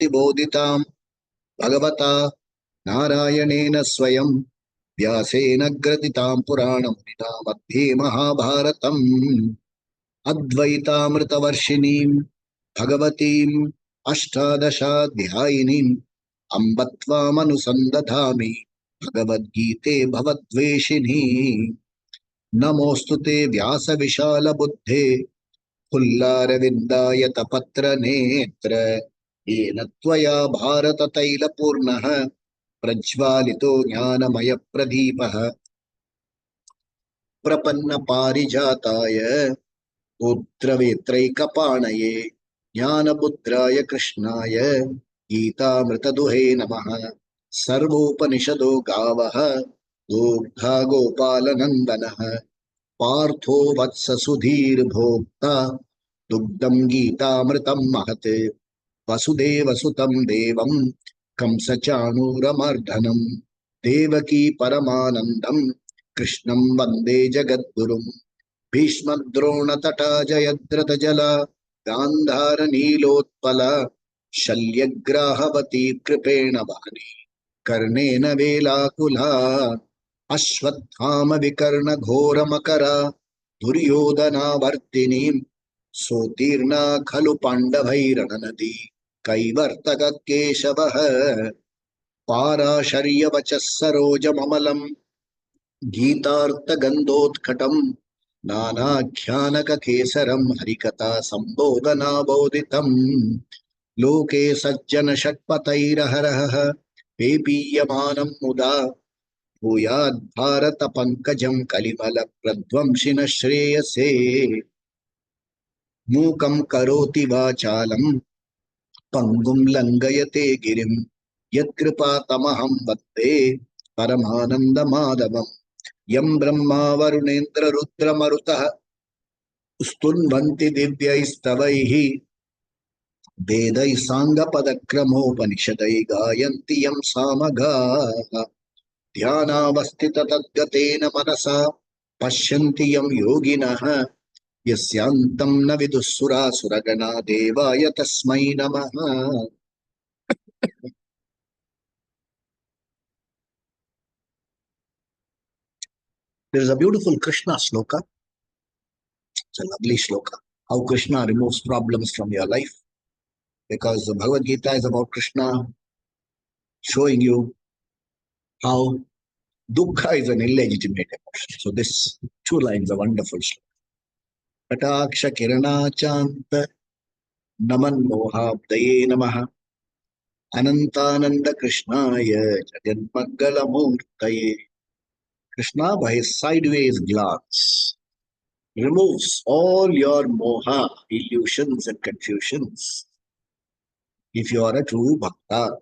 प्रतिबोधितां भगवता नारायणेन स्वयं व्यासेन ग्रथितां पुराणमुनिना मध्ये महाभारतम् अद्वैतामृतवर्षिणीं भगवतीम् अष्टादशाध्यायिनीम् अम्ब त्वामनुसन्दधामि भगवद्गीते भवद्वेषिणी। नमोऽस्तु ते व्यासविशालबुद्धे फुल्लारविन्दायतपत्रनेत्र येन त्वया भारततैलपूर्णः प्रज्वालितो ज्ञानमयप्रदीपः प्रपन्नपारिजाताय पुत्रवेत्रैकपाणये ज्ञानपुत्राय कृष्णाय गीतामृतदुहे नमः। सर्वोपनिषदो गावः दोग्धा गोपालनन्दनः पार्थो वत्स सुधीर्भोक्ता दुग्धं गीतामृतं महत्। वसुदेवसुतं देवं कंसचाणूरमर्दनं देवकी परमानन्दं कृष्णं वन्दे जगद्गुरुम्। भीष्मद्रोणतटा जयद्रथजला गान्धारनीलोत्पला शल्यग्राहवती कृपेण वाणी कर्णेन वेलाकुला अश्वत्थामविकर्णघोरमकरा दुर्योधनावर्तिनीं सोत्तीर्णा खलु पाण्डवैरणनदी कैवर्तककेशवः। पाराशर्यवचः सरोजममलं गीतार्थगन्धोत्कटं नानाख्यानककेसरं हरिकथा सम्बोधनाबोधितं लोके सज्जन षट्पथैरहरः पेपीयमानं मुदा भूयाद् भारत पंकजं कलिमल प्रध्वंसिन श्रेयसे। मूकं करोति वाचालं पंगुं लंघयते गिरिं यत्कृपातमहं वन्दे परमानन्दमाधवम्। यं ब्रह्मा वरुणेन्द्र रुद्रमरुतः स्तुन्वन्ति दिव्यैस्तवैः वेदैः साङ्गपदक्रमोपनिषदैः गायन्ति यं सामगाः। ध्यानावस्थिततद्गतेन मनसा पश्यन्ति यं योगिनः यस्यान्तं न विदुःसुरासुरगणा देवाय तस्मै नमः। There is a beautiful Krishna sloka. It's a lovely sloka. How Krishna removes problems from your life. Because the Bhagavad Gita is about Krishna showing you how dukkha is an illegitimate emotion. So this two lines are wonderful. Kataksha Kiranachanta Naman Mohabdaye Namaha Anantananda Krishnaya Jaganmangalamurtaye. Krishna, by his sideways glance, removes all your moha, illusions and confusions. If you are a true bhakta,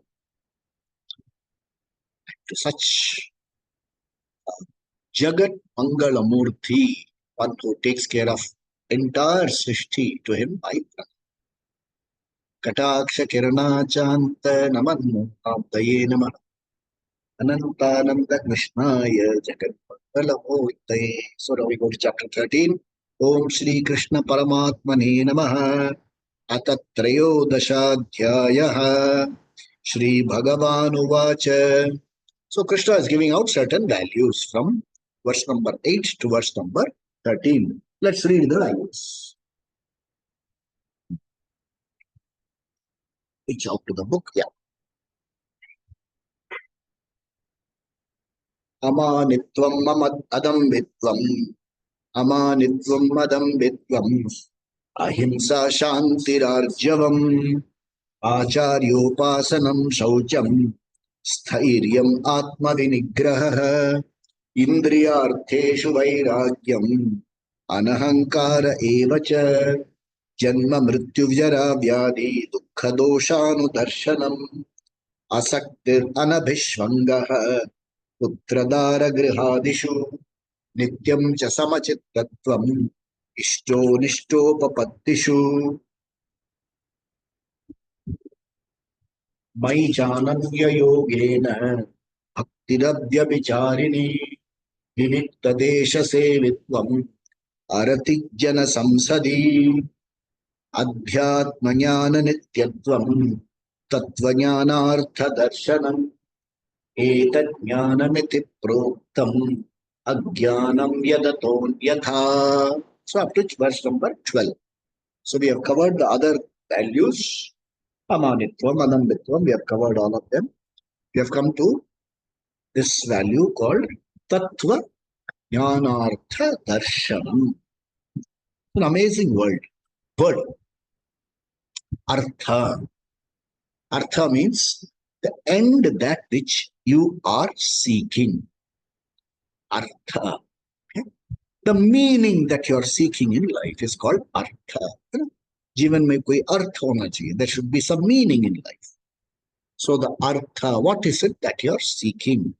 to such Jagat Mangalamurti, one who takes care of entire Srishti, to him I pray. Kataksha Kiranachanta Naman Mohabdaye Namaha Anantananda Krishnaya Jagat Mangalamurtaye. So now we go to chapter 13. Om Shri Krishna Paramatmane Namaha. Atatrayodashaadhyayah. Shri Bhagavan Uvacha. So Krishna is giving out certain values from verse number 8 to verse number 13. Let's read the values. Reach out to the book. Yeah. Amanitvam adam vitvam. Amanitvam madam vitvam. Ahimsa shantirarjavam. Acharyopasanam shaucham. Sthiryam atma vinigrahah. Indriyartheshu vairagyam. Anahankara evacha. Janma mrityu jara vyadi dukkha doshanudarshanam. Asaktir anabhishvangah. Putradara grihadishu. Nityam cha samachittatvam. Ishto nishtopapattishu. Mai chananya yogena. Bhaktirabhya vicharini. Vivitta desha sevitvam. Arati jana samsadi. Adhyatma jnana nityatvam. Tattvajnanartha darshanam etat jnanamiti proktam ajnanam yadaton yatha. So up to verse number 12. So we have covered the other values. Amanitvam, Anambitvam, we have covered all of them. We have come to this value called Tattva Jnanartha Darshanam. An amazing word. Artha. Artha means the end that which you are seeking. Artha. Okay? The meaning that you are seeking in life is called Artha. जीवन में कोई अर्थ होना चाहिए. There should be some meaning in life. So the Artha, what is it that you are seeking?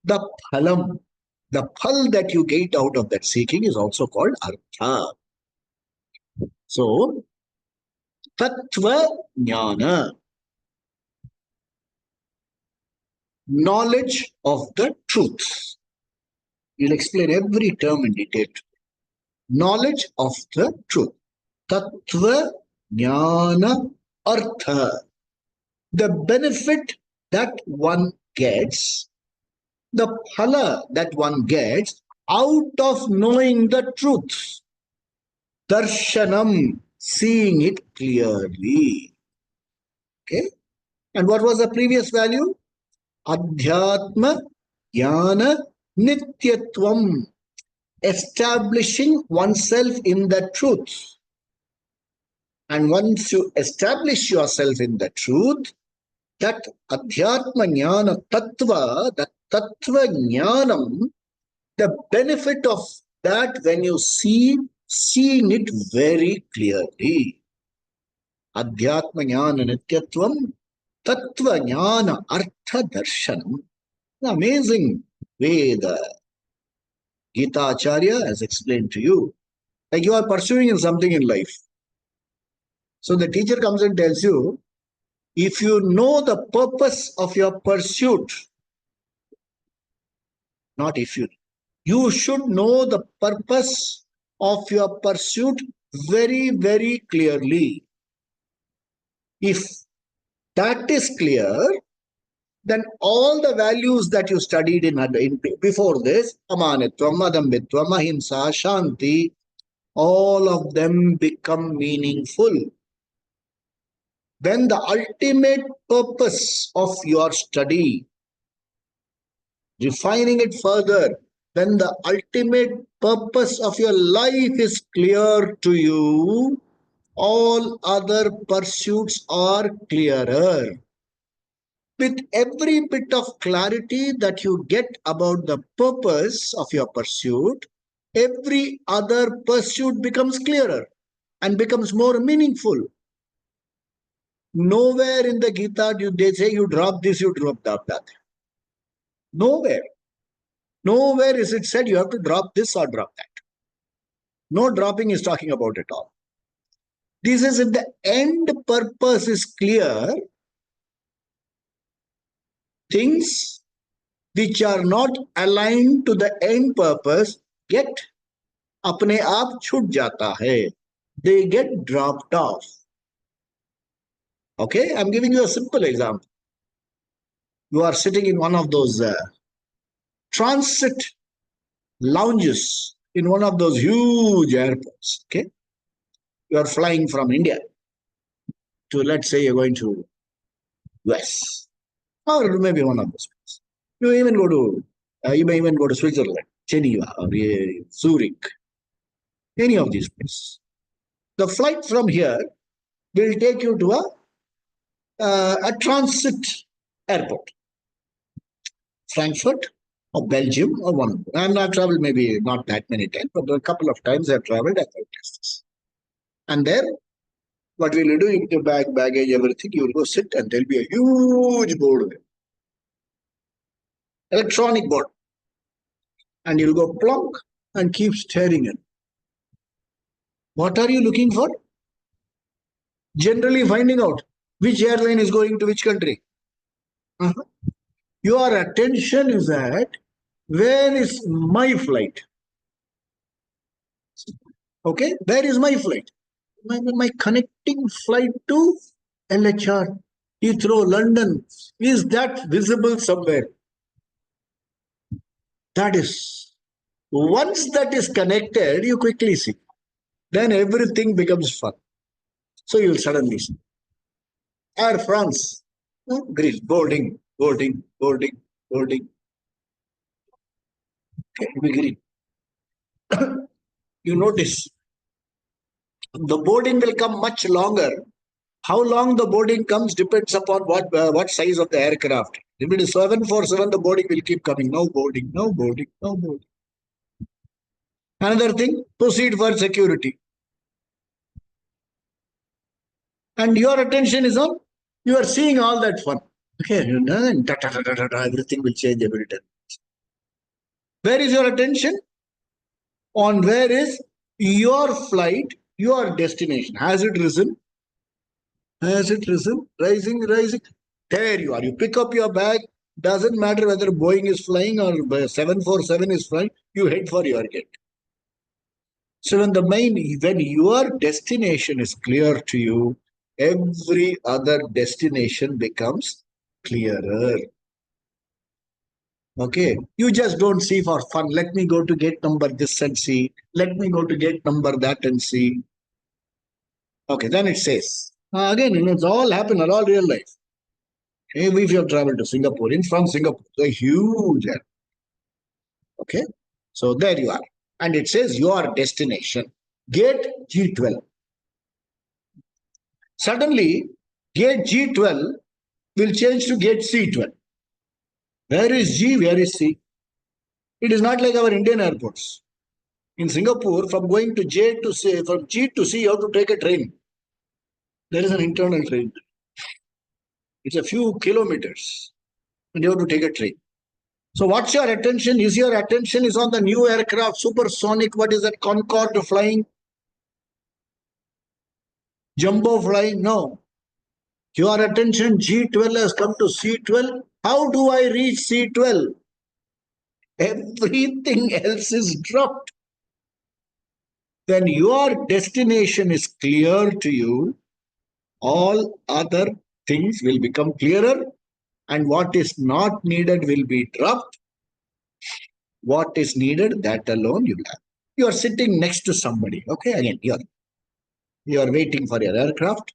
The phalam, the phal that you get out of that seeking is also called Artha. So, Tattva Jnana, knowledge of the truth. We'll explain every term in detail. Knowledge of the truth. Tattva Jnana Artha. The benefit that one gets, the phala that one gets out of knowing the truth. Darshanam, seeing it clearly. Okay? And what was the previous value? Adhyatma Jnana Nityatvam, establishing oneself in the truth. And once you establish yourself in the truth, that Adhyatma Jnana Tattva, that Tattva Jnanam, the benefit of that when you seeing it very clearly. Adhyatma Jnana Nityatvam, Tattva Jnana Artha Darshanam. Amazing way the Gita Acharya has explained to you. Like you are pursuing in something in life. So the teacher comes and tells you, if you know the purpose of your pursuit, not if you should know the purpose of your pursuit very, very clearly. If that is clear, then all the values that you studied in before this, amanitvam, adambitvam, ahimsa, shanti, all of them become meaningful. When the ultimate purpose of your study, refining it further, when the ultimate purpose of your life is clear to you, all other pursuits are clearer. With every bit of clarity that you get about the purpose of your pursuit, every other pursuit becomes clearer and becomes more meaningful. Nowhere in the Gita do they say you drop this, you drop that. Nowhere. Nowhere is it said you have to drop this or drop that. No dropping is talking about it all. This is if the end purpose is clear, things which are not aligned to the end purpose get apne aap chhut jata hai. They get dropped off. Okay, I'm giving you a simple example. You are sitting in one of those transit lounges in one of those huge airports. Okay, you are flying from India to, let's say, you're going to US or maybe one of those places. You may even go to Switzerland, Geneva, or Zurich, any of these places. The flight from here will take you to a transit airport, Frankfurt or Belgium or one of them. I have not traveled maybe not that many times, but a couple of times I have traveled at other places. And there, what will you do? You put your baggage, everything, you will go sit and there will be a huge board there. Electronic board. And you'll go plonk and keep staring at it. What are you looking for? Generally finding out which airline is going to which country. Your attention is at where is my flight? Okay, where is my flight? My connecting flight to LHR. Heathrow, London. Is that visible somewhere? That is. Once that is connected, you quickly see. Then everything becomes fun. So you'll suddenly see. Air France. Greece. Boarding, boarding, boarding, boarding. Okay, we green. You notice the boarding will come much longer. How long the boarding comes depends upon what size of the aircraft. If it is 747, the boarding will keep coming. No boarding, no boarding, no boarding. Another thing, proceed for security. And your attention is on, you are seeing all that fun. Okay, and everything will change every time. Where is your attention? On where is your flight, your destination. Has it risen? Has it risen? Rising, rising. There you are. You pick up your bag. Doesn't matter whether Boeing is flying or 747 is flying. You head for your gate. So when your destination is clear to you, every other destination becomes clearer. Okay. You just don't see for fun. Let me go to gate number this and see. Let me go to gate number that and see. Okay. Then it says, again, it's all happened, all real life. If you have traveled to Singapore, from Singapore, a huge airport. Okay. So there you are. And it says your destination, gate G12. Suddenly, gate G12 will change to gate C12. Where is G? Where is C? It is not like our Indian airports. In Singapore, from going to J to C, from G to C, you have to take a train. There is an internal train. It's a few kilometers, and you have to take a train. So what's your attention? Is your attention is on the new aircraft, supersonic, what is that, Concorde flying? Jumbo flying? No. Your attention, G12 has come to C12. How do I reach C12? Everything else is dropped. When your destination is clear to you, all other things will become clearer, and what is not needed will be dropped. What is needed, that alone you will have. You are sitting next to somebody. Okay, again, you are waiting for your aircraft,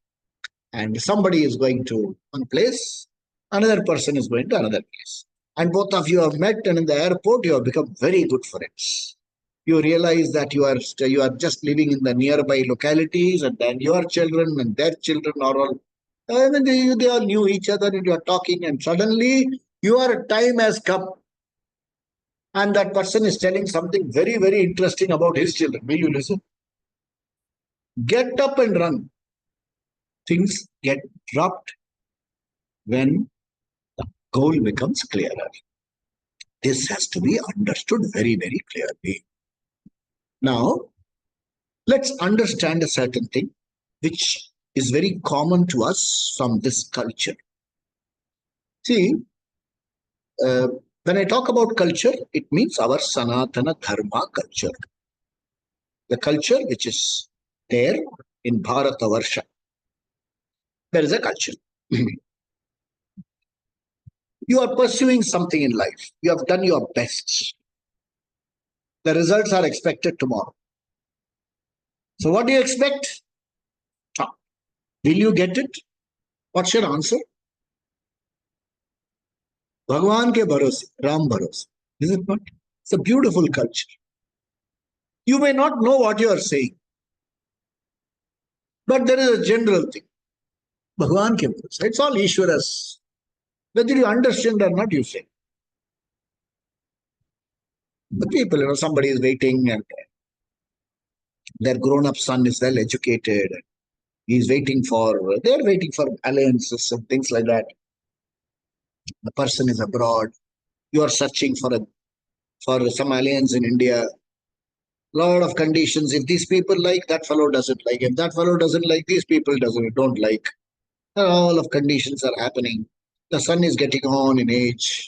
and somebody is going to one place, another person is going to another place. And both of you have met, and in the airport, you have become very good friends. You realize that you are just living in the nearby localities, and then your children and their children are all, I mean, they all knew each other, and you are talking, and suddenly your time has come. And that person is telling something very, very interesting about his children. Will you listen? Get up and run. Things get dropped when the goal becomes clearer. This has to be understood very, very clearly. Now, let's understand a certain thing which is very common to us from this culture. See, when I talk about culture, it means our Sanatana Dharma culture. The culture which is there in Bharatavarsha. There is a culture. You are pursuing something in life. You have done your best. The results are expected tomorrow. So what do you expect? Will you get it? What's your answer? Bhagwan ke bharose, Ram bharose. Is it not? It's a beautiful culture. You may not know what you are saying, but there is a general thing. Bhagwan ke bharose. It's all Ishwara's. Whether you understand or not, you say. The people, somebody is waiting and their grown-up son is well educated. They're waiting for alliances and things like that. The person is abroad. You are searching for some alliance in India. Lot of conditions. If these people like, that fellow doesn't like. If that fellow doesn't like, these people don't like. All of conditions are happening. The son is getting on in age.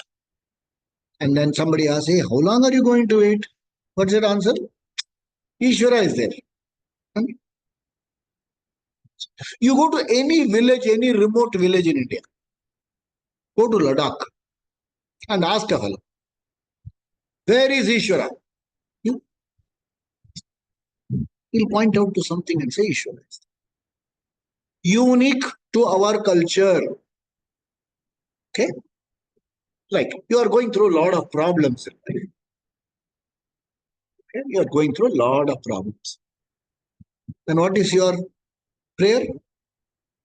And then somebody asks, hey, how long are you going to wait? What's your answer? Ishvara is there. You go to any village, any remote village in India, go to Ladakh and ask a fellow, where is Ishvara? You, he'll point out to something and say Ishvara is unique to our culture. Okay? Like you are going through a lot of problems in life. Okay? You are going through a lot of problems. Then what is your prayer?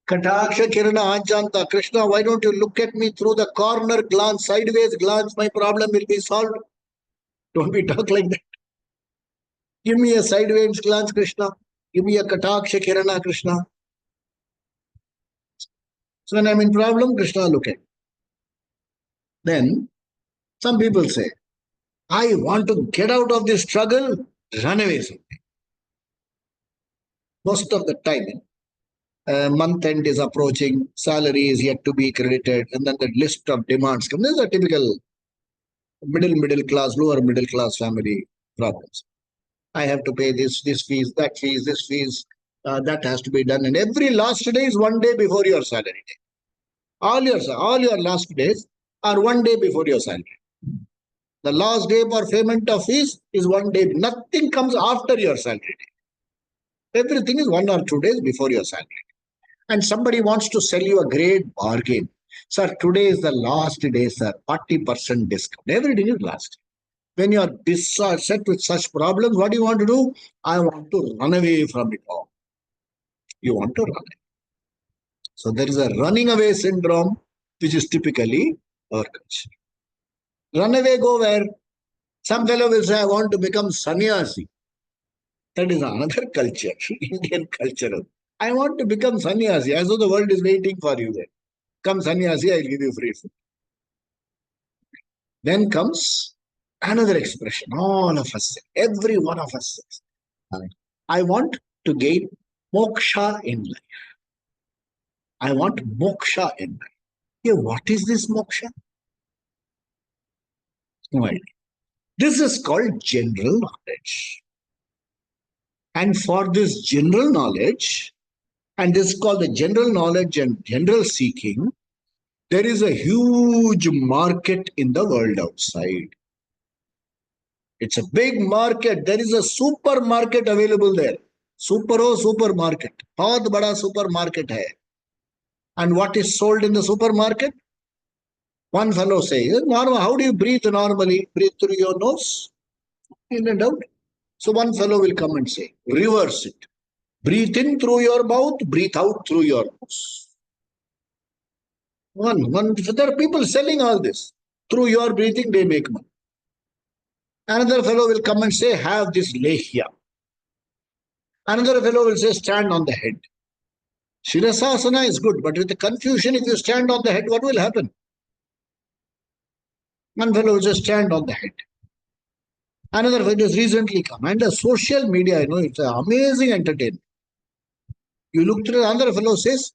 Kataksha Kirana Ajanta. Krishna, why don't you look at me through the corner glance, sideways glance, my problem will be solved. Don't we talk like that? Give me a sideways glance, Krishna. Give me a Kataksha Kirana, Krishna. So when I'm in problem, Krishna look at. Then some people say, I want to get out of this struggle, run away someday. Most of the time, month end is approaching, salary is yet to be credited, and then the list of demands come. These are typical middle class, lower middle class family problems. I have to pay this fees, that fees, this fees, that has to be done. And every last day is one day before your salary day. All your last days are one day before your salary. The last day for payment of fees is one day. Nothing comes after your salary day. Everything is 1 or 2 days before your salary. And somebody wants to sell you a great bargain. Sir, today is the last day, sir. 40% discount. Everything is last. When you are set with such problems, what do you want to do? I want to run away from it all. You want to run away. So there is a running away syndrome, which is typically our culture. Run away, go where? Some fellow will say, I want to become sannyasi. That is another culture, Indian culture. I want to become sannyasi, as though the world is waiting for you there. Come sannyasi, I'll give you free food. Then comes another expression, all of us, every one of us says, I want to gain moksha in life. I want moksha in life. Yeah, what is this moksha? No idea. This is called general knowledge. And for this general knowledge, and this is called the general knowledge and general seeking, there is a huge market in the world outside. It's a big market. There is a supermarket available there. Supermarket. बहुत बड़ा supermarket hai. And what is sold in the supermarket? One fellow says, normal, how do you breathe normally? Breathe through your nose? In and out. So one fellow will come and say, reverse it. Breathe in through your mouth, breathe out through your nose. There are people selling all this. Through your breathing, they make money. Another fellow will come and say, have this lehya. Another fellow will say, stand on the head. Shirasasana is good, but with the confusion, if you stand on the head, what will happen? One fellow will say, stand on the head. Another fellow has recently come. And the social media, it's an amazing entertainment. You look through, another fellow says,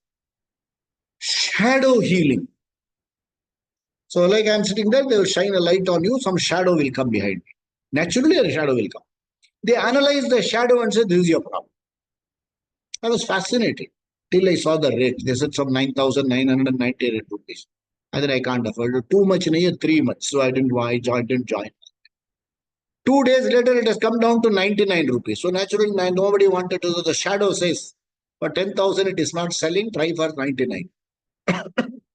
shadow healing. So like I'm sitting there, they will shine a light on you, some shadow will come behind me. Naturally, a shadow will come. They analyze the shadow and say, this is your problem. I was fascinated till I saw the rate. They said from 9,998 rupees. I said, I can't afford it. Too much, 3 much. So I didn't join. 2 days later, it has come down to 99 rupees. So naturally, nobody wanted to. So the shadow says, for 10,000, it is not selling. Try for 99.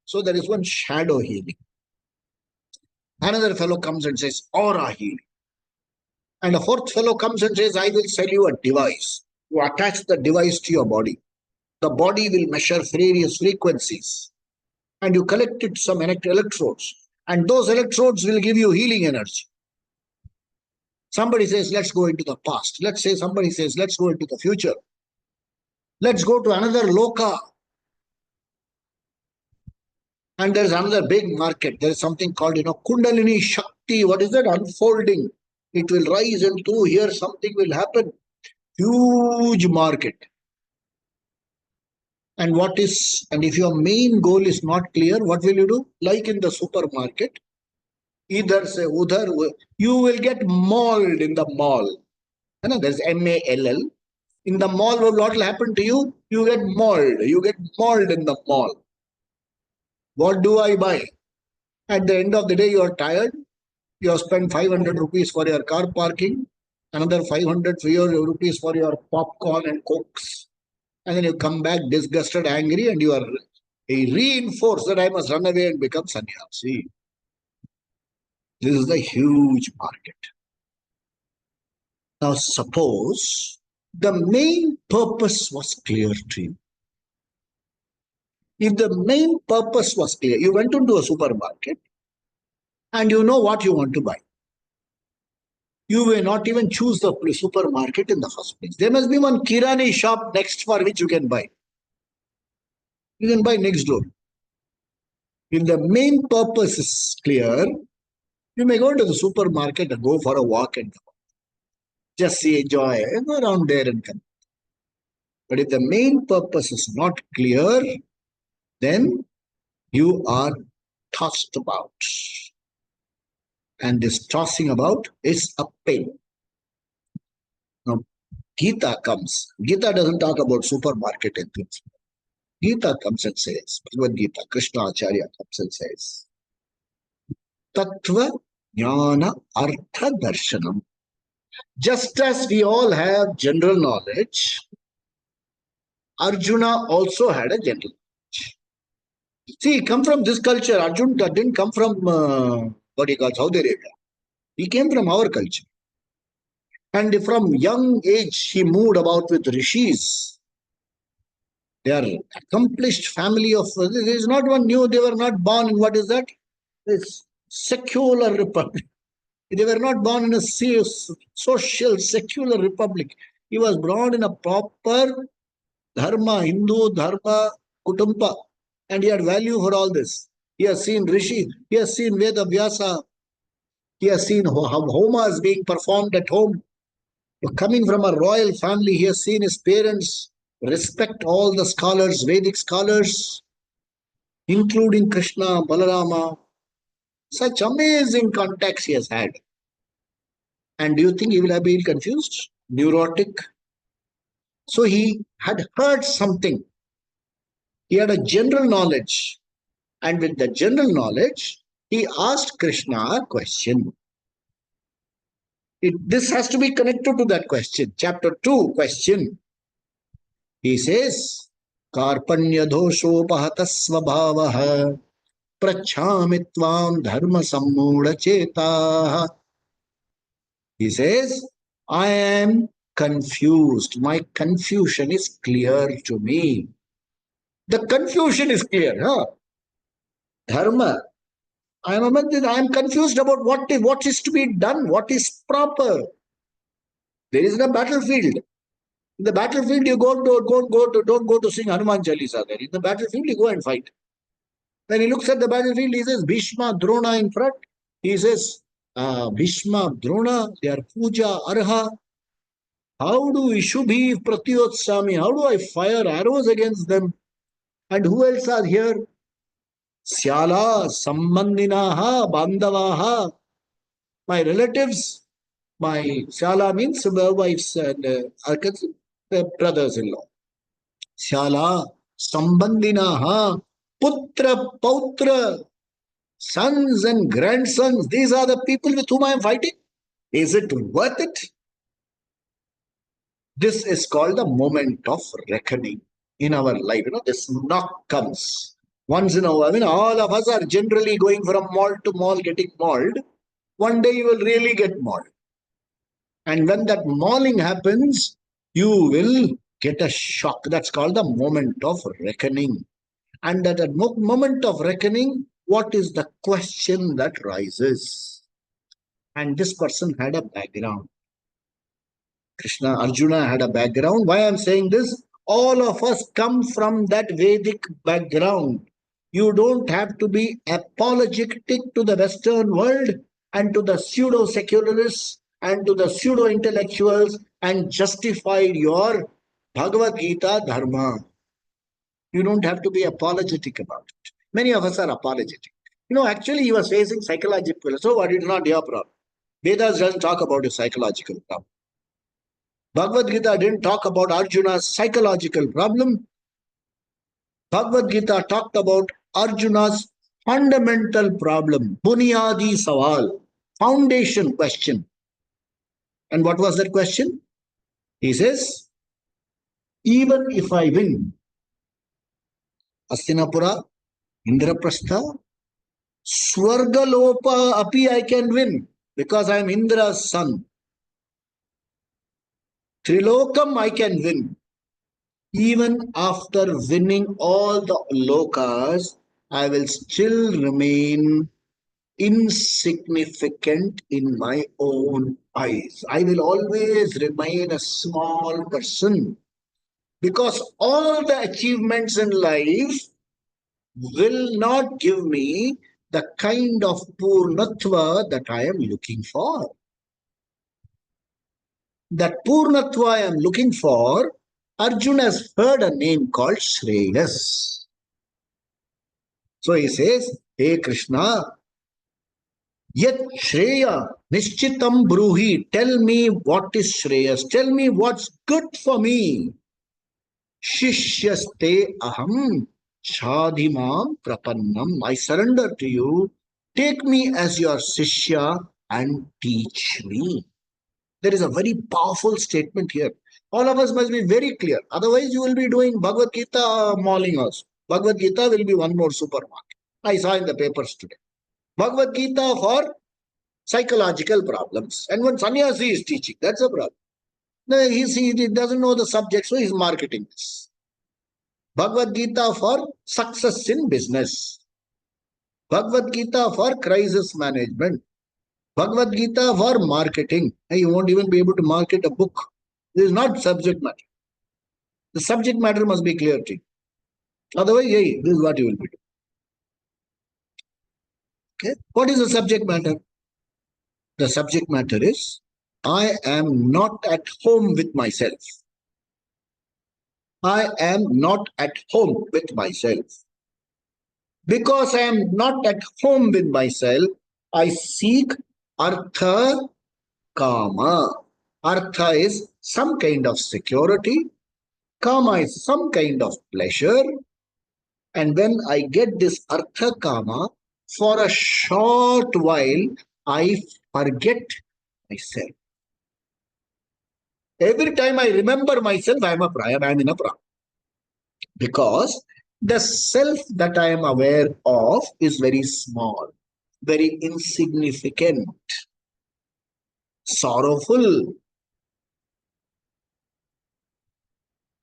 So there is one shadow healing. Another fellow comes and says, aura healing. And a fourth fellow comes and says, I will sell you a device. You attach the device to your body. The body will measure various frequencies. And you collect it some electrodes. And those electrodes will give you healing energy. Somebody says, let's go into the past. Somebody says, let's go into the future. Let's go to another loka. And there's another big market. There is something called, Kundalini Shakti. What is that? Unfolding. It will rise and through here something will happen. Huge market. And if your main goal is not clear, what will you do? Like in the supermarket, either say udhar, you will get mauled in the mall. There's MALL. In the mall, what will happen to you? You get mauled. You get mauled in the mall. What do I buy? At the end of the day, you are tired. You have spent 500 rupees for your car parking, another 500 for your rupees for your popcorn and cokes. And then you come back disgusted, angry, and you are reinforced that I must run away and become sannyasi. This is a huge market. Now, suppose the main purpose was clear to you. If the main purpose was clear, you went into a supermarket and you know what you want to buy. You may not even choose the supermarket in the first place. There must be one kirani shop next for which you can buy. You can buy next door. If the main purpose is clear, you may go to the supermarket and go for a walk and just see, enjoy, and go around there and come. But if the main purpose is not clear, then you are tossed about. And this tossing about is a pain. Now, Gita comes. Gita doesn't talk about supermarket and things. Gita comes and says, Bhagavad Gita, Krishna Acharya comes and says, Tattva Jnana Artha Darshanam. Just as we all have general knowledge, Arjuna also had a general knowledge. See, he come from this culture. Arjuna didn't come from what he calls Saudi Arabia. He came from our culture. And from young age, he moved about with rishis. They are accomplished family of, there is not one new, they were not born in, what is that? This secular republic. They were not born in a social, secular republic. He was born in a proper dharma, Hindu dharma, kutumba. And he had value for all this. He has seen Rishi, he has seen Veda Vyasa, he has seen homas being performed at home. Coming from a royal family, he has seen his parents respect all the scholars, Vedic scholars, including Krishna, Balarama. Such amazing contacts he has had. And do you think he will have been confused? Neurotic? So he had heard something. He had a general knowledge. And with the general knowledge, he asked Krishna a question. This has to be connected to that question. Chapter 2 question. He says, Karpanya dosho pahatasva bhavaha prachhami tvam dharma sammuda chetaha. He says, I am confused. My confusion is clear to me. The confusion is clear, huh? Dharma. I am confused about what is to be done, what is proper. There is a battlefield. In the battlefield, you don't go to sing Hanuman Chalisa there. In the battlefield, you go and fight. When he looks at the battlefield, he says Bhishma, Drona in front. He says, Bhishma, Drona, they are Puja, Arha. How do Ishubhi, Pratyotsami, how do I fire arrows against them? And who else are here? Syala, Sambandinaha, Bandavaha, my relatives, my Syala means wives and brothers-in-law. Syala, Sambandinaha, Putra, Pautra, sons and grandsons, these are the people with whom I am fighting. Is it worth it? This is called the moment of reckoning in our life. This knock comes. Once in a while, all of us are generally going from mall to mall getting mauled. One day you will really get mauled. And when that mauling happens, you will get a shock. That's called the moment of reckoning. And at that moment of reckoning, what is the question that rises? And this person had a background. Arjuna had a background. Why I'm saying this? All of us come from that Vedic background. You don't have to be apologetic to the Western world and to the pseudo-secularists and to the pseudo-intellectuals and justify your Bhagavad Gita dharma. You don't have to be apologetic about it. Many of us are apologetic. Actually he was facing psychological. So what? It's not your problem. Vedas doesn't talk about a psychological problem. Bhagavad Gita didn't talk about Arjuna's psychological problem. Bhagavad Gita talked about Arjuna's fundamental problem, Bunyadi Sawal, foundation question. And what was that question? He says, even if I win Astinapura, Indraprastha, Swargalopa api I can win because I am Indra's son. Trilokam I can win. Even after winning all the lokas, I will still remain insignificant in my own eyes. I will always remain a small person because all the achievements in life will not give me the kind of purnatva that I am looking for. That purnatva I am looking for, Arjuna has heard a name called Shreyas. So he says, hey Krishna, yet Shreya, Nishchitam Bruhi, tell me what is Shreyas, tell me what's good for me. Shishyaste aham shadhimam prapannam. I surrender to you. Take me as your Shishya and teach me. There is a very powerful statement here. All of us must be very clear. Otherwise, you will be doing Bhagavad Gita mauling us. Bhagavad Gita will be one more supermarket. I saw in the papers today. Bhagavad Gita for psychological problems. And when sannyasi is teaching, that's a problem. No, he doesn't know the subject, so he's marketing this. Bhagavad Gita for success in business. Bhagavad Gita for crisis management. Bhagavad Gita for marketing. You won't even be able to market a book. This is not subject matter. The subject matter must be clear to you. Otherwise, hey, this is what you will be doing. Okay? What is the subject matter? The subject matter is, I am not at home with myself. I am not at home with myself. Because I am not at home with myself, I seek artha kama. Artha is some kind of security. Kama is some kind of pleasure. And when I get this artha kama, for a short while, I forget myself. Every time I remember myself, I am in a problem. Because the self that I am aware of is very small, very insignificant, sorrowful.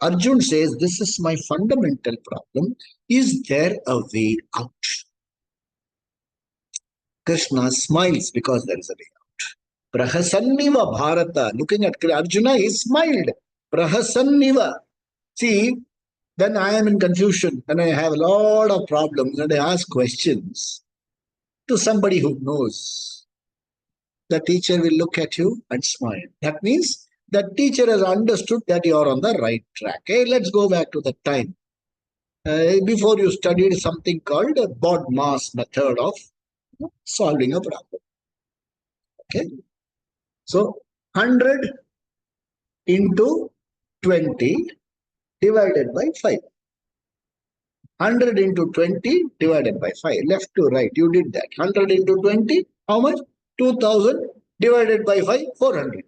Arjun says, this is my fundamental problem. Is there a way out? Krishna smiles because there is a way out. Prahasanniva Bharata. Looking at Arjuna, he smiled. Prahasanniva. See, then I am in confusion and I have a lot of problems and I ask questions to somebody who knows. The teacher will look at you and smile. That means the teacher has understood that you are on the right track. Hey, let's go back to the time. Before you studied something called a BOD-MAS method of solving a problem. Okay. So 100 into 20 divided by 5. 100 into 20 divided by 5. Left to right. You did that. 100 into 20. How much? 2000 divided by 5. 400.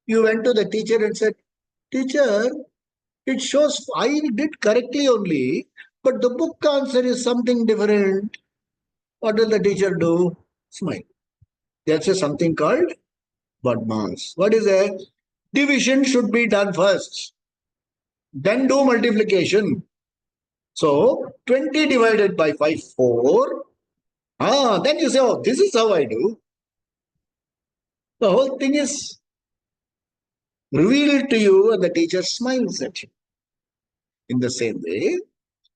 You went to the teacher and said, teacher, it shows I did correctly only, but the book answer is something different. What will the teacher do? Smile. That's something called BOD-MAS. What is it? Division should be done first. Then do multiplication. So 20 divided by 5, 4. Then you say, oh, this is how I do. The whole thing is revealed to you and the teacher smiles at you. In the same way,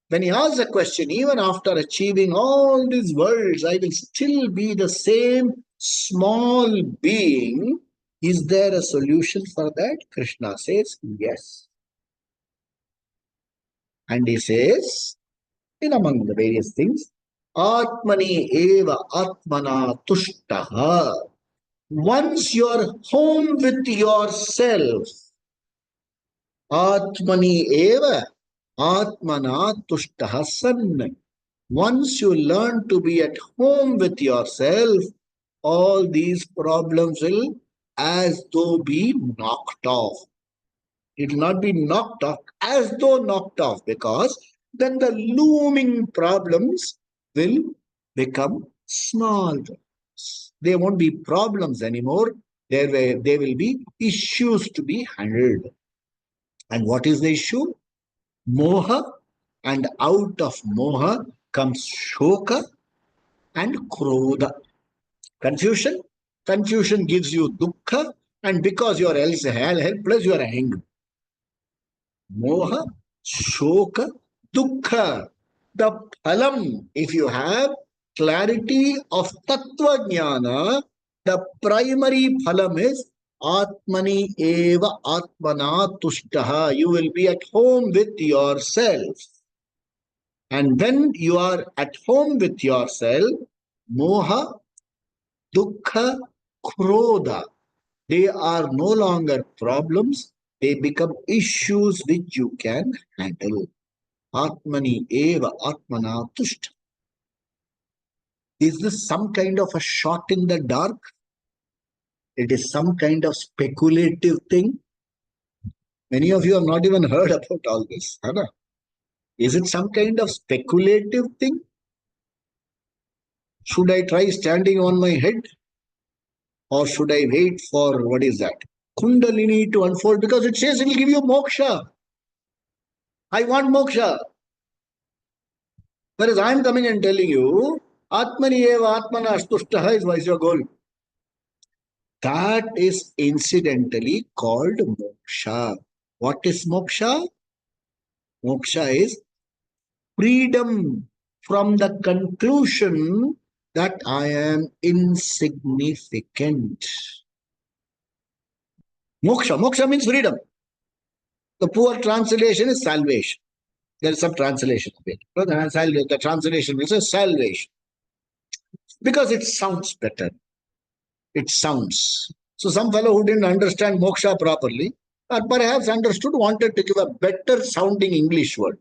when he asks a question, even after achieving all these worlds, I will still be the same small being. Is there a solution for that? Krishna says, yes. And he says, in among the various things, Atmani eva atmana tushtaha. Once you're home with yourself, Atmani eva Atmana tushtaha san. Once you learn to be at home with yourself, all these problems will as though be knocked off. It will not be knocked off, as though knocked off, because then the looming problems will become small. They won't be problems anymore. They will be issues to be handled. And what is the issue? Moha, and out of moha comes shoka and krodha. Confusion? Confusion gives you dukkha, and because you are helpless, you are angry. Moha, shoka, dukkha. The phalam, if you have clarity of tattva jnana, the primary phalam is Atmani eva Atmana tushtaha. You will be at home with yourself. And when you are at home with yourself, moha, dukkha, krodha, they are no longer problems, they become issues which you can handle. Atmani eva Atmana tushta. Is this some kind of a shot in the dark? It is some kind of speculative thing. Many of you have not even heard about all this. Huh? Is it some kind of speculative thing? Should I try standing on my head? Or should I wait for, what is that? Kundalini to unfold, because it says it will give you moksha. I want moksha. Whereas I am coming and telling you, Atmani eva Atmana astushtaha is your goal. That is incidentally called moksha. What is moksha? Moksha is freedom from the conclusion that I am insignificant. Moksha. Moksha means freedom. The poor translation is salvation. There is some translation of it. The translation is salvation. Because it sounds better. It sounds. So some fellow who didn't understand moksha properly, or perhaps understood, wanted to give a better sounding English word.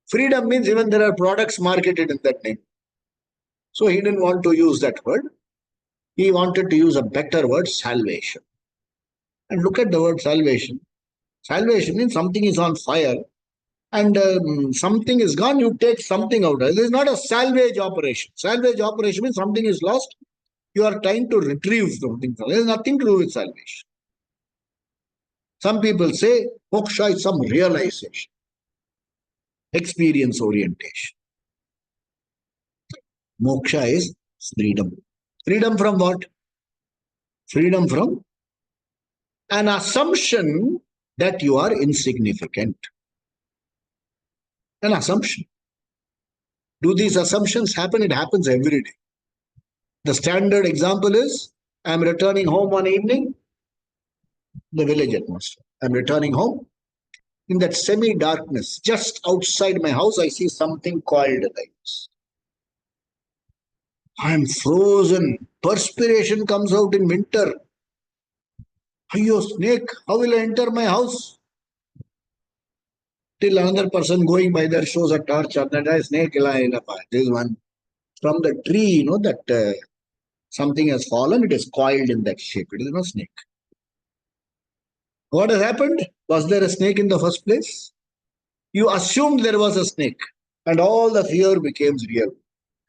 Freedom means even there are products marketed in that name. So he didn't want to use that word. He wanted to use a better word, salvation. And look at the word salvation. Salvation means something is on fire and something is gone, you take something out. This is not a salvage operation. Salvage operation means something is lost, you are trying to retrieve something. There is nothing to do with salvation. Some people say moksha is some realization, experience orientation. Moksha is freedom. Freedom from what? Freedom from an assumption that you are insignificant. An assumption. Do these assumptions happen? It happens every day. The standard example is, I am returning home one evening, the village atmosphere. I am returning home. In that semi-darkness, just outside my house, I see something coiled like this. I am frozen. Perspiration comes out in winter. Ayyo, snake, how will I enter my house? Till another person going by there shows a torch on that snake. There is one from the tree, that something has fallen. It is coiled in that shape. It is no snake. What has happened? Was there a snake in the first place? You assumed there was a snake, and all the fear becomes real.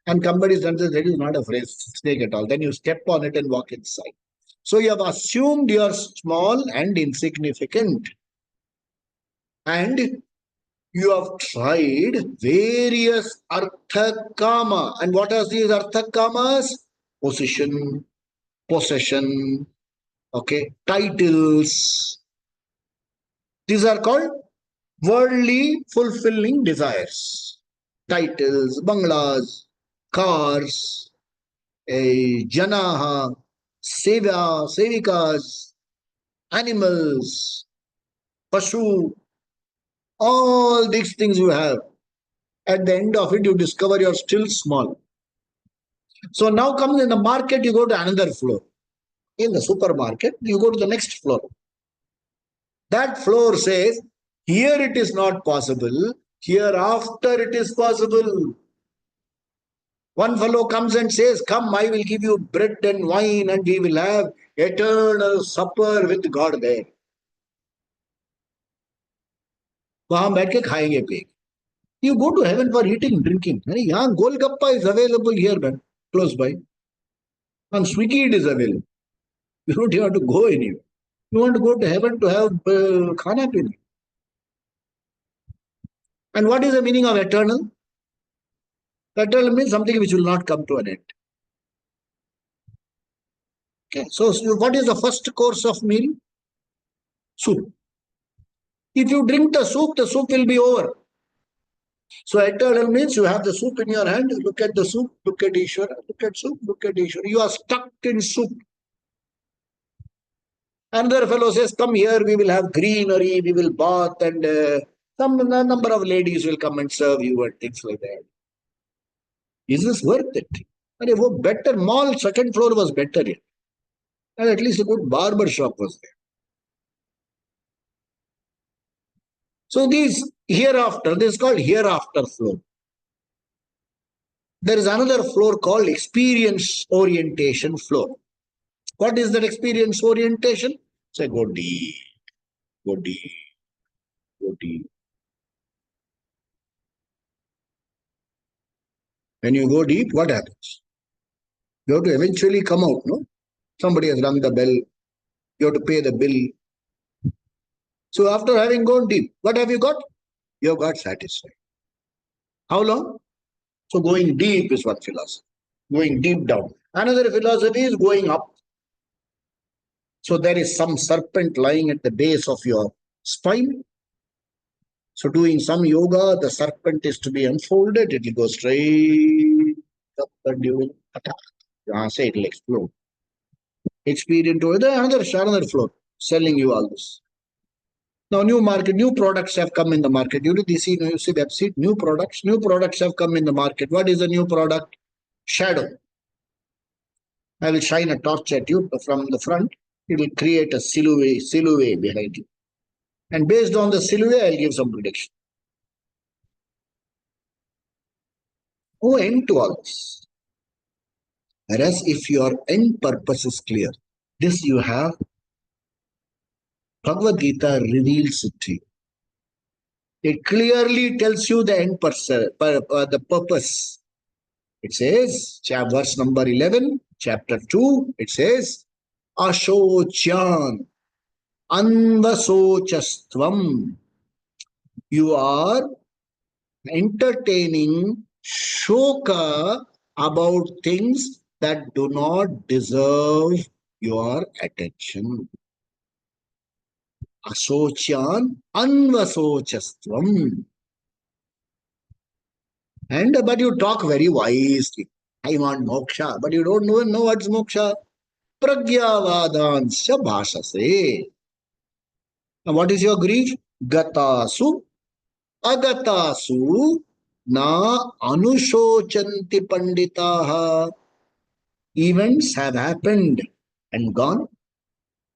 And somebody says that is not a snake at all. Then you step on it and walk inside. So you have assumed you are small and insignificant. And you have tried various artha kama. And what are these artha kamas? Position, possession, titles. These are called worldly fulfilling desires. Titles, banglas, cars, janaha, sevikas, animals, pashu, all these things you have. At the end of it, you discover you are still small. So now comes in the market, you go to another floor. in the supermarket, you go to the next floor. That floor says, here it is not possible, hereafter it is possible. One fellow comes and says, come, I will give you bread and wine and we will have eternal supper with God there. वहां बैठ के खाएंगे पिएंगे. You go to heaven for eating, drinking. यहाँ Golgappa is available here, man, close by. On Swiggy it is available. You don't have to go anywhere. You want to go to heaven to have khana pina. And what is the meaning of eternal? Eternal means something which will not come to an end. Okay. So what is the first course of meal? Soup. If you drink the soup will be over. So eternal means you have the soup in your hand, look at the soup, look at Ishvara, look at soup, look at Ishvara. You are stuck in soup. Another fellow says, come here, we will have greenery, we will bath, and some number of ladies will come and serve you and things like that. Is this worth it? And if a better mall, second floor was better here. And at least a good barber shop was there. So this hereafter, this is called hereafter floor. There is another floor called experience orientation floor. What is that experience orientation? Say, go deep, go deep, go deep. When you go deep, what happens? You have to eventually come out, no? Somebody has rung the bell. You have to pay the bill. So after having gone deep, what have you got? You have got satisfied. How long? So going deep is one philosophy. Going deep down. Another philosophy is going up. So there is some serpent lying at the base of your spine. So doing some yoga, the serpent is to be unfolded. It will go straight up and you will attack. Say it will explode. Experience over there, another floor selling you all this. Now new market, new products have come in the market. You see website, new products have come in the market. What is the new product? Shadow. I will shine a torch at you from the front. It will create a silhouette behind you. And based on the silhouette, I'll give some prediction. No end to all this. Whereas if your end purpose is clear, this you have, Bhagavad Gita reveals it to you. It clearly tells you the end the purpose. It says, verse number 11, chapter 2, it says, Ashochan Anvasochastvam. You are entertaining shoka about things that do not deserve your attention. Asochan Anvasochastvam. But you talk very wisely. I want moksha, but you don't know what's moksha. Pragyavadansya bhashase. Now what is your grief? Gatasu agatasu na anusochanti panditaha. Events have happened and gone.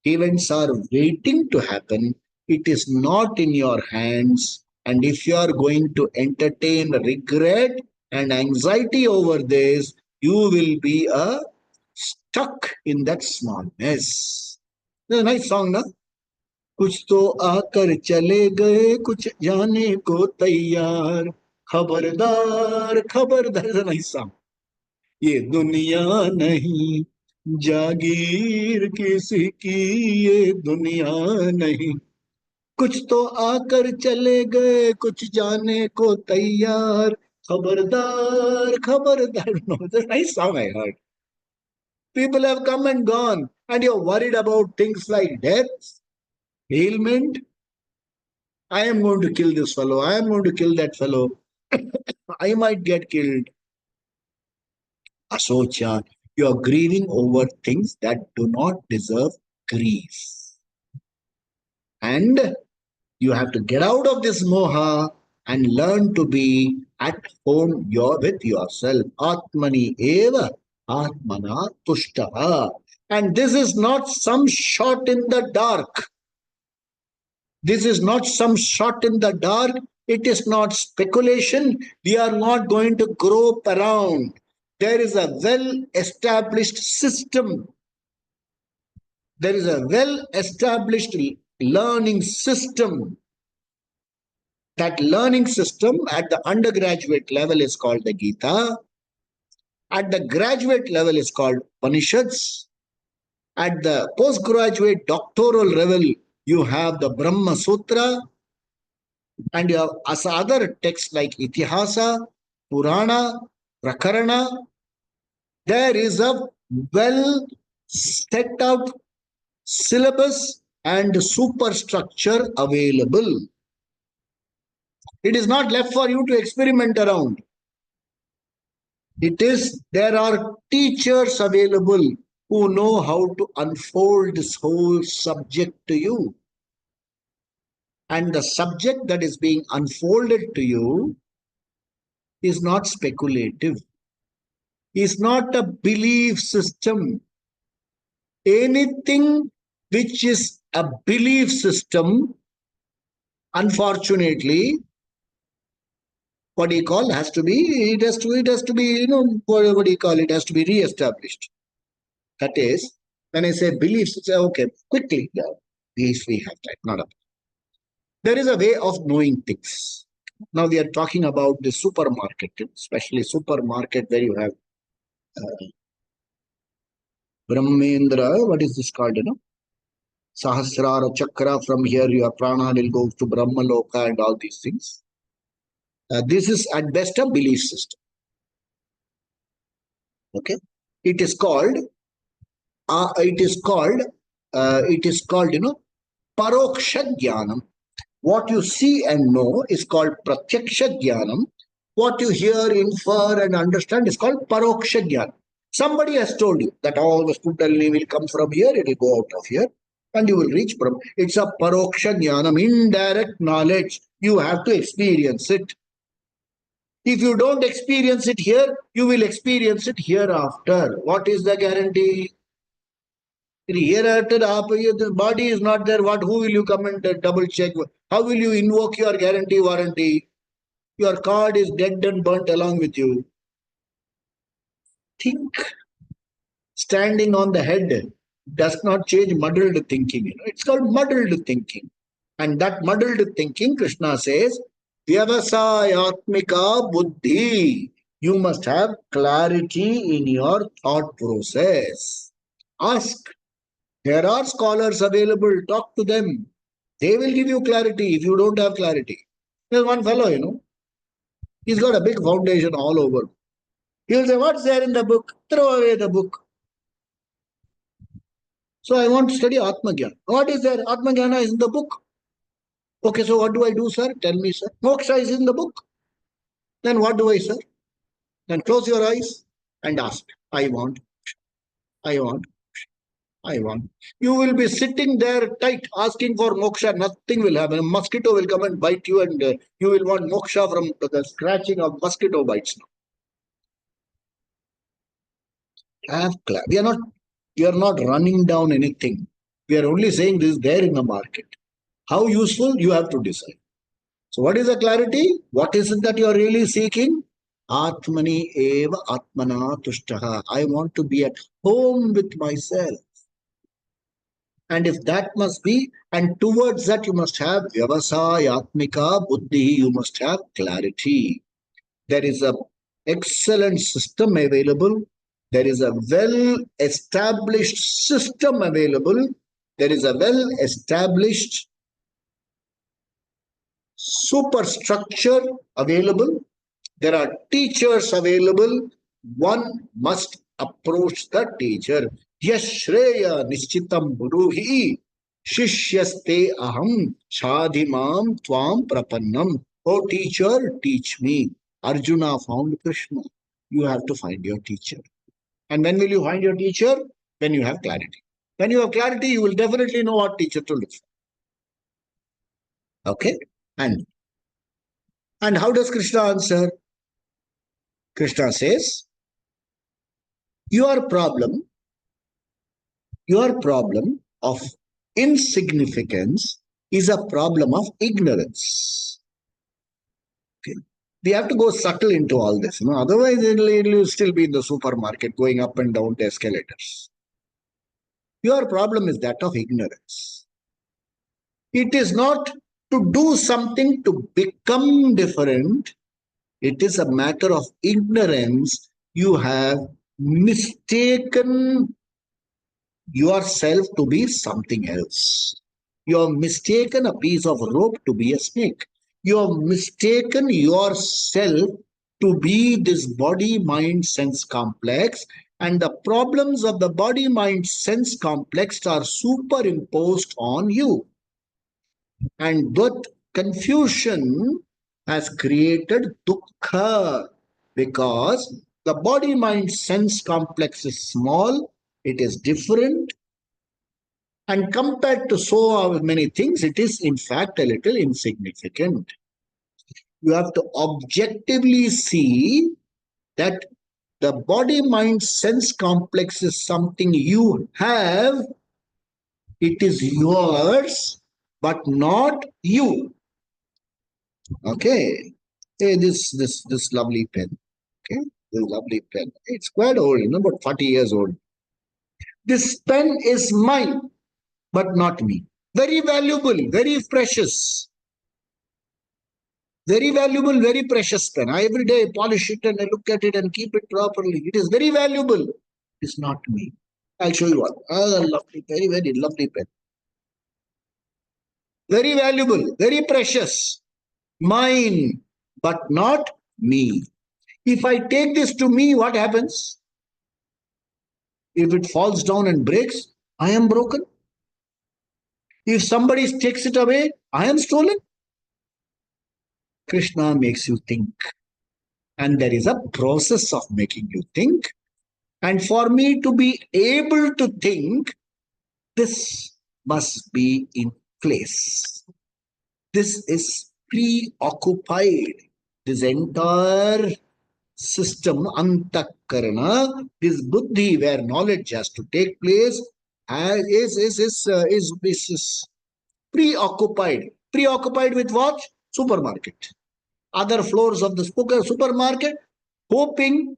Events are waiting to happen. It is not in your hands. And if you are going to entertain regret and anxiety over this, you will be stuck in that smallness. That's a nice song, na? कुछ तो आकर चले गए कुछ जाने को तैयार खबरदार खबरदार. That's a nice song. ये दुनिया नहीं जागीर किसी की ये दुनिया नहीं कुछ तो आकर चले गए कुछ जाने को तैयार खबरदार खबरदार. No, it's a nice song I heard. People have come and gone and you're worried about things like death, ailment. I am going to kill this fellow. I am going to kill that fellow. I might get killed. Asocha, you are grieving over things that do not deserve grief. And you have to get out of this moha and learn to be at home with yourself. Atmani eva atmana tushtaha. And this is not some shot in the dark. This is not some shot in the dark. It is not speculation. We are not going to grope around. There is a well established system. There is a well established learning system. That learning system at the undergraduate level is called the Gita. At the graduate level is called Upanishads. At the postgraduate doctoral level, you have the Brahma Sutra, and you have as other texts like Itihasa, Purana, Prakarana. There is a well set out syllabus and superstructure available. It is not left for you to experiment around. There are teachers available who know how to unfold this whole subject to you. And the subject that is being unfolded to you is not speculative, is not a belief system. Anything which is a belief system, unfortunately, what do you call, it has to be, you know, what do you call it, has to be re-established. That is, when I say beliefs, say, okay, quickly, yeah, we have that, not a. There is a way of knowing things. Now we are talking about the supermarket, especially supermarket where you have Brahmendra, what is this called, you know? Sahasrara Chakra, from here your prana will go to Brahmaloka and all these things. This is at best a belief system. Okay, it is called, you know, Paroksha Jnanam. What you see and know is called Pratyaksha Jnanam. What you hear, infer, and understand is called Paroksha Jnanam. Somebody has told you that all the Kundalini will come from here, it will go out of here, and you will reach Brahma. It's a Paroksha Jnanam, indirect knowledge. You have to experience it. If you don't experience it here, you will experience it hereafter. What is the guarantee? Hereafter, the body is not there. Who will you come and double check? How will you invoke your guarantee warranty? Your card is dead and burnt along with you. Think. Standing on the head does not change muddled thinking. You know, it's called muddled thinking. And that muddled thinking, Krishna says, Vyavasayatmika buddhi. You must have clarity in your thought process. Ask. There are scholars available. Talk to them. They will give you clarity if you don't have clarity. There's one fellow, you know, he's got a big foundation all over. He'll say, what's there in the book? Throw away the book. So I want to study Atma Jnana. What is there? Atma Jnana is in the book. Okay, so what do I do, sir? Tell me, sir. Moksha is in the book. Then what do I, sir? Then close your eyes and ask. I want. I want. I want. You will be sitting there tight asking for moksha. Nothing will happen. A mosquito will come and bite you, and you will want moksha from the scratching of mosquito bites. We are not running down anything. We are only saying this is there in the market. How useful, you have to decide. So what is the clarity? What is it that you are really seeking? Atmani eva atmana tushtaha. I want to be at home with myself. And if that must be, and towards that you must have vyavasayatmika buddhi, you must have clarity. There is a excellent system available. There is a well-established system available. There is a well-established superstructure available. There are teachers available. One must approach the teacher. Yashreya nishchitam buruhi shishyaste aham shadhimam tvam prapannam. Oh teacher, teach me. Arjuna found Krishna. You have to find your teacher. And when will you find your teacher? When you have clarity. When you have clarity, you will definitely know what teacher to look for. Okay? And how does Krishna answer? Krishna says, your problem Your problem of insignificance is a problem of ignorance. Okay. We have to go subtle into all this. Otherwise, it'll still be in the supermarket going up and down the escalators. Your problem is that of ignorance. It is not to do something to become different. It is a matter of ignorance. You have mistaken yourself to be something else. You have mistaken a piece of rope to be a snake. You have mistaken yourself to be this body, mind, sense complex. And the problems of the body, mind, sense complex are superimposed on you. And that confusion has created dukkha, because the body, mind, sense complex is small, it is different, and compared to so many things, it is in fact a little insignificant. You have to objectively see that the body, mind, sense complex is something you have. It is yours, but not you. Okay. Hey, this lovely pen. Okay. This lovely pen. It's quite old, about 40 years old. This pen is mine, but not me. Very valuable, very precious. Very valuable, very precious pen. I every day polish it and I look at it and keep it properly. It is very valuable. It's not me. I'll show you one. Lovely, very, very lovely pen. Very valuable, very precious. Mine, but not me. If I take this to me, what happens? If it falls down and breaks, I am broken. If somebody takes it away, I am stolen. Krishna makes you think. And there is a process of making you think. And for me to be able to think, this must be in place. This is preoccupied. This entire system, antakarana, this buddhi where knowledge has to take place, is preoccupied. Preoccupied with what? Supermarket. Other floors of the supermarket, hoping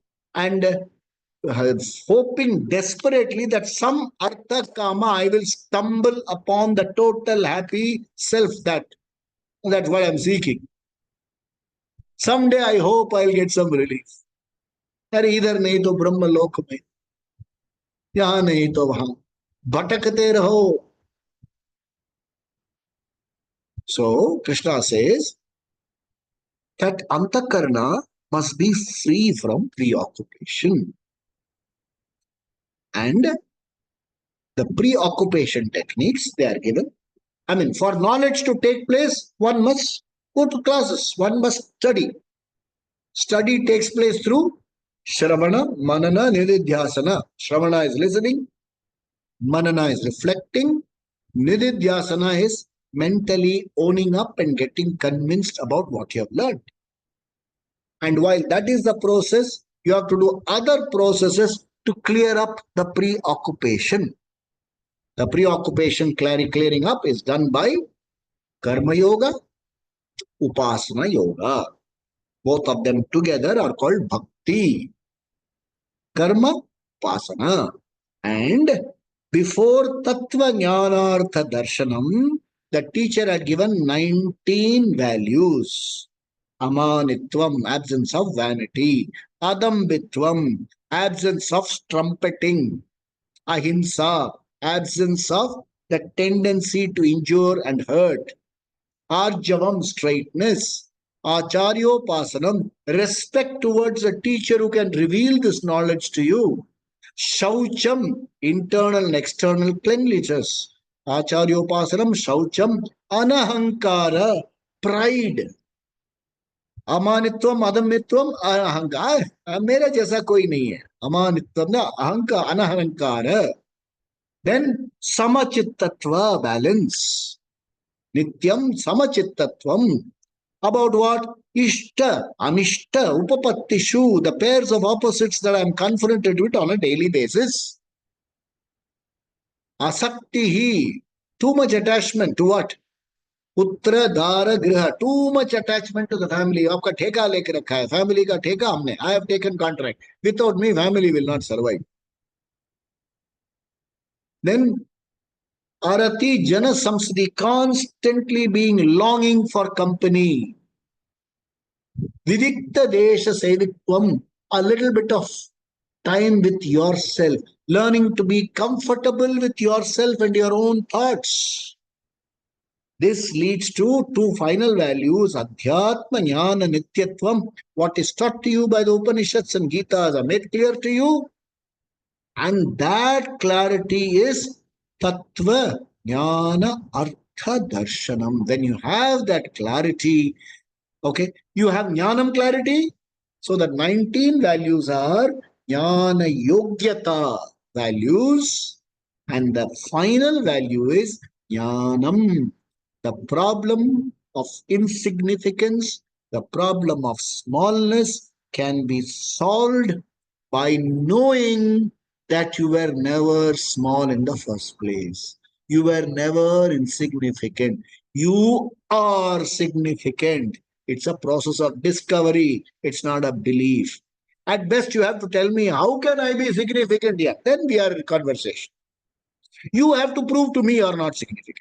desperately that some artha kama I will stumble upon the total happy self. That's what I'm seeking. Someday I hope I'll get some relief. अरे इधर नहीं तो ब्रह्म लोक में, यहाँ नहीं तो वहां, भटकते रहो. So Krishna says that antakarna must be free from preoccupation. And the preoccupation techniques, they are given. I mean, for knowledge to take place, one must go to classes, one must study. Study takes place through Shravana, Manana, Nididhyasana. Shravana is listening, Manana is reflecting, Nididhyasana is mentally owning up and getting convinced about what you have learned. And while that is the process, you have to do other processes to clear up the preoccupation. The preoccupation clearing up is done by Karma Yoga, Upasana Yoga. Both of them together are called Bhakti. Karma, Upasana. And before Tattva Jnanartha Darshanam, the teacher had given 19 values. Amanitvam, absence of vanity. Adambitvam, absence of trumpeting. Ahimsa, absence of the tendency to injure and hurt. Arjavam, straightness. Acharyopasanam, respect towards a teacher who can reveal this knowledge to you. Shaucham, internal and external cleanliness. Acharyopasanam, Shaucham, Anahankara, pride. अमानित्वम अदम्यत्वम अहंकार, मेरा जैसा कोई नहीं है. अमानित्वम ना अहंकार, अनहंकार. Then samachittatva, balance. Nityam samachittatvam. About what? Ishta, anishta, upapattishu, the pairs of opposites that I am confronted with on a daily basis. Asaktihi, too much attachment to what? Putra Dara Griha, too much attachment to the family. आपका ठेका लेके रखा है, family का ठेका हमने. I have taken contract. Without me, family will not survive. Then Arati Jana Samsati, constantly being longing for company. Vivikta Desha Sevikvam, a little bit of time with yourself, learning to be comfortable with yourself and your own thoughts. This leads to two final values, Adhyatma Jnana Nityatvam. What is taught to you by the Upanishads and Gitas are made clear to you. And that clarity is Tattva Jnana Artha Darshanam. When you have that clarity, okay, you have Jnanam clarity. So the 19 values are Jnana Yogyata values. And the final value is Jnanam. The problem of insignificance, the problem of smallness can be solved by knowing that you were never small in the first place. You were never insignificant. You are significant. It's a process of discovery. It's not a belief. At best, you have to tell me, how can I be significant? Yeah, then we are in conversation. You have to prove to me you are not significant.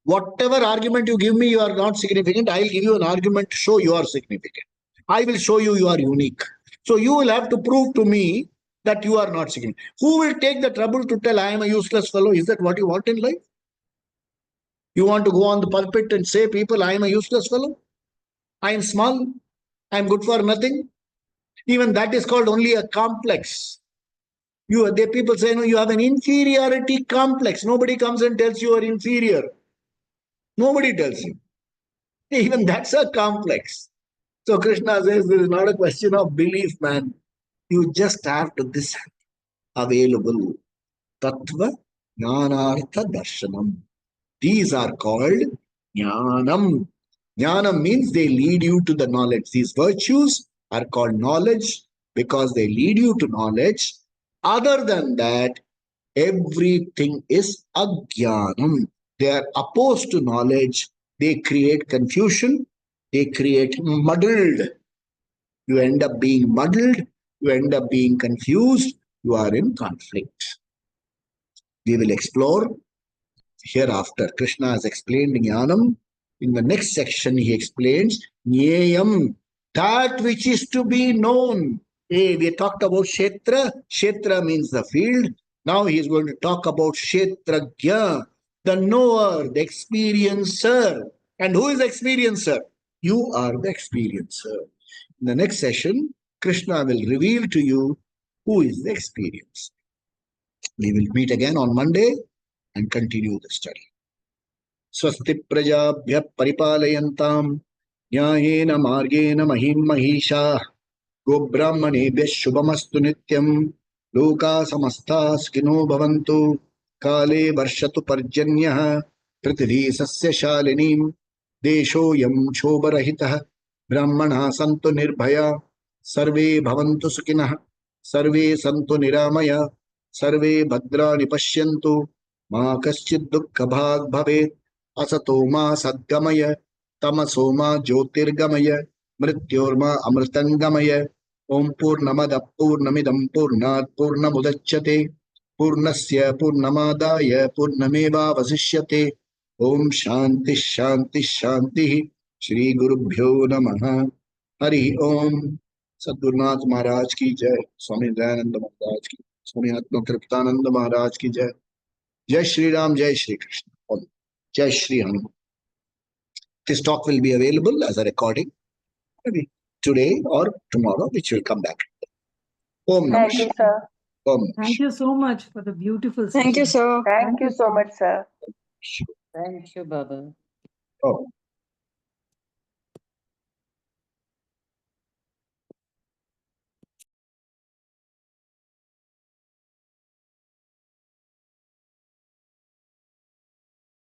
Whatever argument you give me, you are not significant. I'll give you an argument to show you are significant. I will show you you are unique. So you will have to prove to me that you are not significant. Who will take the trouble to tell I am a useless fellow? Is that what you want in life? You want to go on the pulpit and say, people, I am a useless fellow? I am small. I am good for nothing. Even that is called only a complex. People say, no, you have an inferiority complex. Nobody comes and tells you are inferior. Nobody tells you. Even that's a complex. So Krishna says this is not a question of belief, man. You just have to this available. Tattva Jnanartha Darshanam. These are called Jnanam. Jnanam means they lead you to the knowledge. These virtues are called knowledge because they lead you to knowledge. Other than that, everything is Ajnanam. They are opposed to knowledge. They create confusion. They create muddled. You end up being muddled. You end up being confused. You are in conflict. We will explore hereafter. Krishna has explained Jnanam. In the next section, he explains Jneyam, that which is to be known. Hey, we talked about Kshetra. Kshetra means the field. Now he is going to talk about Kshetrajna, the knower, the experiencer. And who is the experiencer? You are the experiencer. In the next session, Krishna will reveal to you who is the experiencer. We will meet again on Monday and continue the study. Swasti prajabhya paripalayantam न्यायेन मार्गेण महिं महिषाः गोब्राह्मणेभ्यः शुभमस्तु नित्यं लोकाः समस्ताः सुखिनो भवन्तु काले वर्षतु पर्जन्यः पृथिवी सस्यशालिनीं देशोऽयं क्षोभरहितः ब्राह्मणाः सन्तु निर्भयाः सर्वे भवन्तु सुखिनः सर्वे सन्तु निरामयाः सर्वे भद्राणि पश्यन्तु मा कश्चित् दुःखभाग् भवेत् असतो मा सद्गमय तमसो मा ज्योतिर्गमय मृत्योर्मा अमृतंगमय ओम पूर्णमदः पूर्णमिदं पूर्णात् पूर्णमुदच्यते पूर्णस्य पूर्णमादाय पूर्णमेवावशिष्यते ओम शांति शांति शांति श्री गुरुभ्यो नमः हरि ओम। सद्गुरुनाथ महाराज की जय, स्वामी दयानंद महाराज की, स्वामी आत्मा कृप्तानंद महाराज की जय। जय श्री राम, जय श्री कृष्ण, जय Shri Hanuman. This talk will be available as a recording maybe today or tomorrow, which will come back. Om Namah Thank you, sir. Om Namah Thank you so much for the beautiful Thank you, session. sir. Thank you so much, sir. Thank you, Baba. Oh.